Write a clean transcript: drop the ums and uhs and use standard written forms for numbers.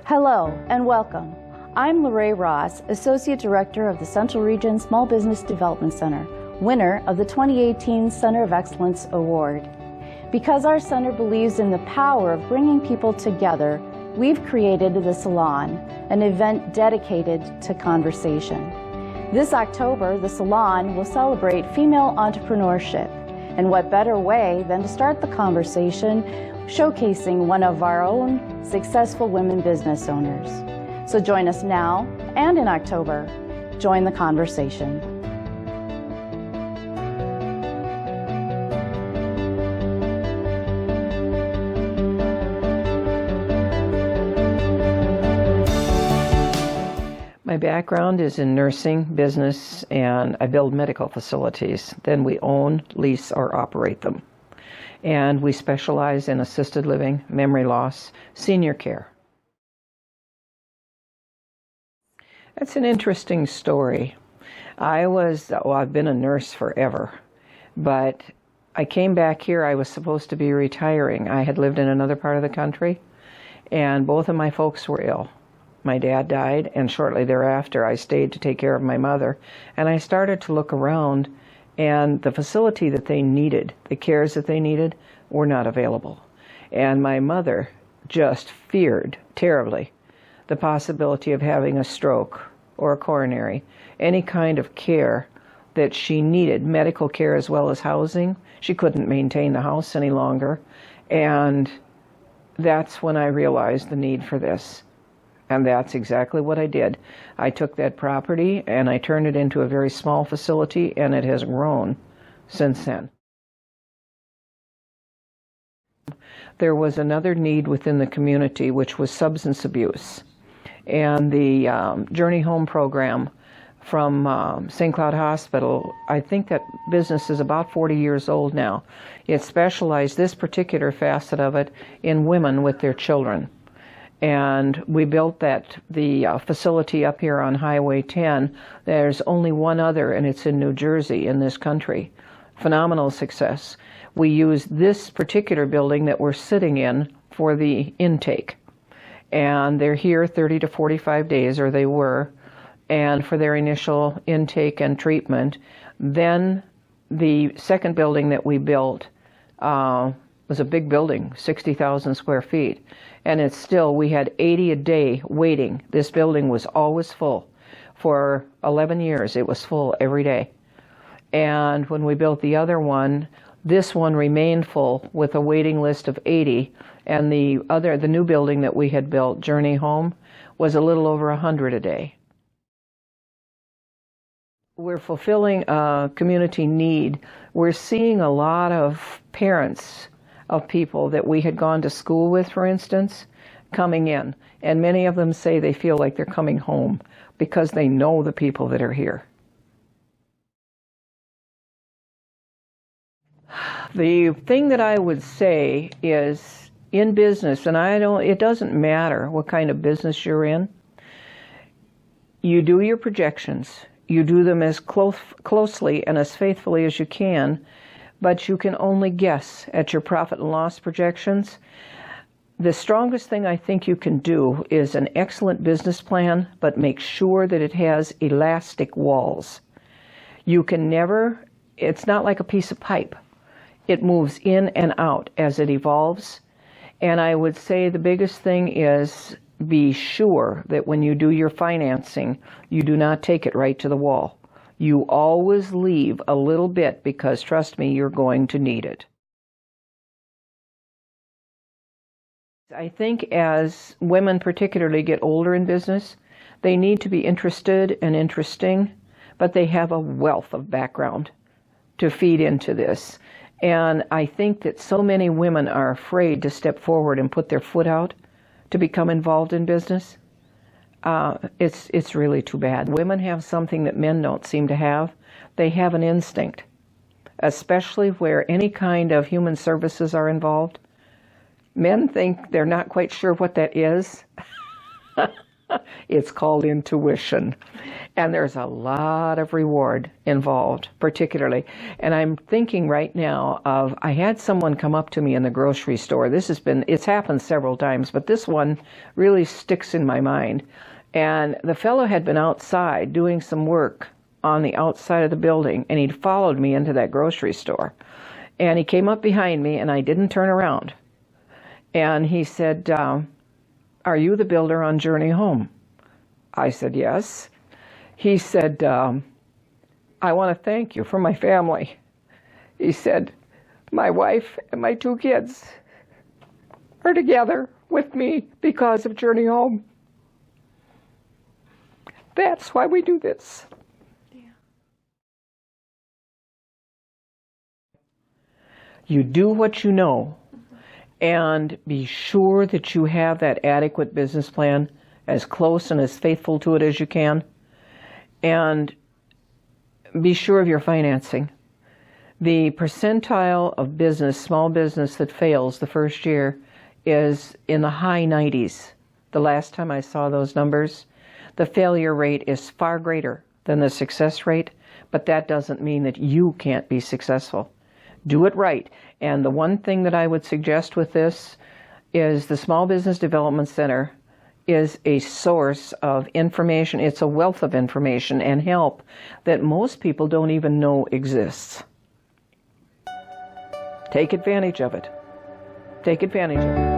Hello and welcome. I'm Lorraine Ross, Associate Director of the Central Region Small Business Development Center, winner of the 2018 Center of Excellence Award. Because our center believes in the power of bringing people together, we've created the Salon, an event dedicated to conversation. This October, the Salon will celebrate female entrepreneurship. And what better way than to start the conversation showcasing one of our own successful women business owners. So join us now and in October. Join the conversation. My background is in nursing, business, and I build medical facilities. Then we own, lease, or operate them. And we specialize in assisted living, memory loss, senior care. That's an interesting story. I've been a nurse forever, but I came back here. I was supposed to be retiring. I had lived in another part of the country, and both of my folks were ill. My dad died, and shortly thereafter I stayed to take care of my mother, and I started to look around, and the facility that they needed, the cares that they needed, were not available. And my mother just feared terribly the possibility of having a stroke or a coronary, any kind of care that she needed, medical care as well as housing. She couldn't maintain the house any longer, and that's when I realized the need for this. And that's exactly what I did. I took that property and I turned it into a very small facility, and it has grown since then. There was another need within the community, which was substance abuse. And the Journey Home program from St. Cloud Hospital, I think that business is about 40 years old now. It specialized, this particular facet of it, in women with their children. And we built the facility up here on Highway 10. There's only one other, and it's in New Jersey in this country. Phenomenal success. We use this particular building that we're sitting in for the intake. And they're here 30 to 45 days, or they were, and for their initial intake and treatment. Then the second building that we built was a big building, 60,000 square feet. And it's still, we had 80 a day waiting. This building was always full. For 11 years, it was full every day. And when we built the other one, this one remained full with a waiting list of 80. And the new building that we had built, Journey Home, was a little over 100 a day. We're fulfilling a community need. We're seeing a lot of parents of people that we had gone to school with, for instance, coming in. And many of them say they feel like they're coming home because they know the people that are here. The thing that I would say is, in business, and it doesn't matter what kind of business you're in, you do your projections. You do them as closely and as faithfully as you can, but you can only guess at your profit and loss projections. The strongest thing I think you can do is an excellent business plan, but make sure that it has elastic walls. You can never, it's not like a piece of pipe. It moves in and out as it evolves. And I would say the biggest thing is be sure that when you do your financing, you do not take it right to the wall. You always leave a little bit because, trust me, you're going to need it. I think as women particularly get older in business, they need to be interested and interesting, but they have a wealth of background to feed into this. And I think that so many women are afraid to step forward and put their foot out to become involved in business. It's really too bad. Women have something that men don't seem to have. They have an instinct, especially where any kind of human services are involved. Men think they're not quite sure what that is. It's called intuition. And there's a lot of reward involved, particularly. And I'm thinking right now of, I had someone come up to me in the grocery store. It's happened several times, but this one really sticks in my mind. And the fellow had been outside doing some work on the outside of the building, and he'd followed me into that grocery store. And he came up behind me, and I didn't turn around. And he said, "Are you the builder on Journey Home?" I said, "Yes." He said, "I want to thank you for my family." He said, "My wife and my 2 kids are together with me because of Journey Home. That's why we do this." You do what you know, and be sure that you have that adequate business plan, as close and as faithful to it as you can, and be sure of your financing. The percentile of business, small business, that fails the first year is in the high 90s. The last time I saw those numbers, the failure rate is far greater than the success rate, but that doesn't mean that you can't be successful. Do it right. And the one thing that I would suggest with this is the Small Business Development Center is a source of information. It's a wealth of information and help that most people don't even know exists. Take advantage of it. Take advantage of it.